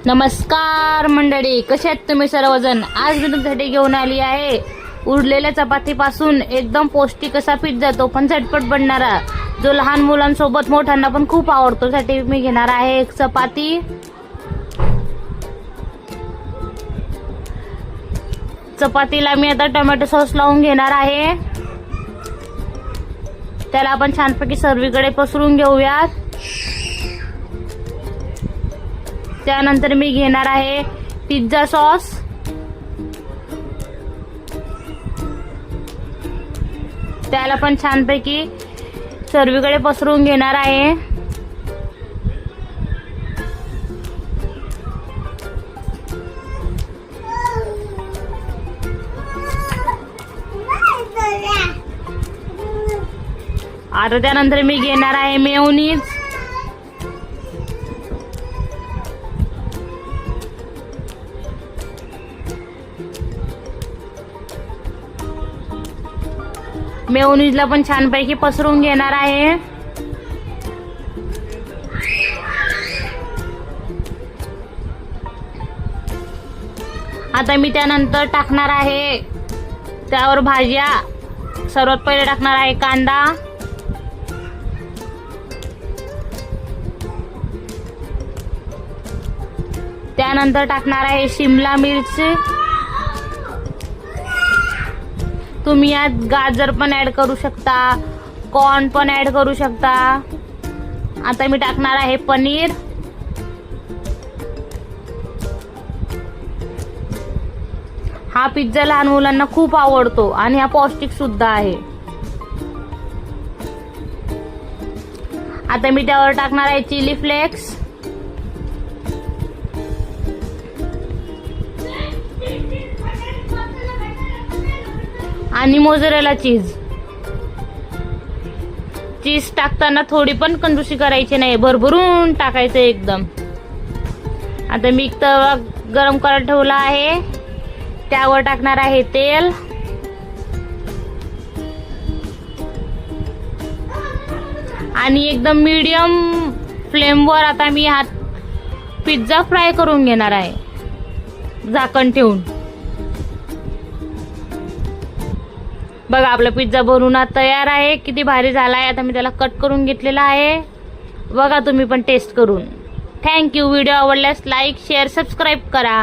नमस्कार मंडळी, कसे आहेत तुम्ही सर्वजण। आज मी तुमच्यासाठी घेऊन आली आहे उरलेल्या चपातीपासून एकदम पौष्टिक असा पिझ्झा, तो पण झटपट बनणारा, जो लहान मुलांसोबत मोठ्यांना पण खूप आवडतो। त्यासाठी मी घेणार आहे एक चपाती, चपातीला मी आता टोमॅटो सॉस लावून घेणार आहे। त्याला आपण छानपैकी सर्वीकडे पसरून घेऊयात। त्यानंतर मी घेणार आहे पिझ्झा सॉस, त्याला पण छानपैकी सर्वीकडे पसरून घेणार आहे। आता त्यानंतर मी घेणार आहे मेयोनीज, मेयोनीजला पण छानपैकी पसरून घेणार आहे। आता मी त्यानंतर टाकणार आहे त्यावर भाज्या। सर्वात पहिले टाकणार आहे कांदा, त्यानंतर टाकणार आहे शिमला मिरची। तुम्ही यात गाजर पण ऍड करू शकता, कॉर्न पण ऍड करू शकता। आता मी टाकणार आहे पनीर, हा पिझ्झा लहान मुलांना खूप आवडतो आणि हा पौष्टिक सुद्धा आहे। आता मी त्यावर टाकणार आहे चिली फ्लेक्स, आणि मोझरेला चीज। चीज टाकताना थोडी पण कंजूसी करायची नाही, भरभरून टाकायचं एकदम। आता मी तवा गरम करायला ठेवला आहे, त्यावर टाकणार आहे तेल, आणि एकदम मीडियम फ्लेमवर आता मी हा पिझ्झा फ्राय करून घेणार आहे झाकण ठेवून। बघा, आपला पिझ्झा बनवून तयार आहे, किती भारी झाला आहे। आता मी त्याला कट करून घेतलेला आहे, बघा तुम्ही पण टेस्ट करून। थँक्यू। व्हिडिओ आवडल्यास लाईक, शेअर, सबस्क्राईब करा।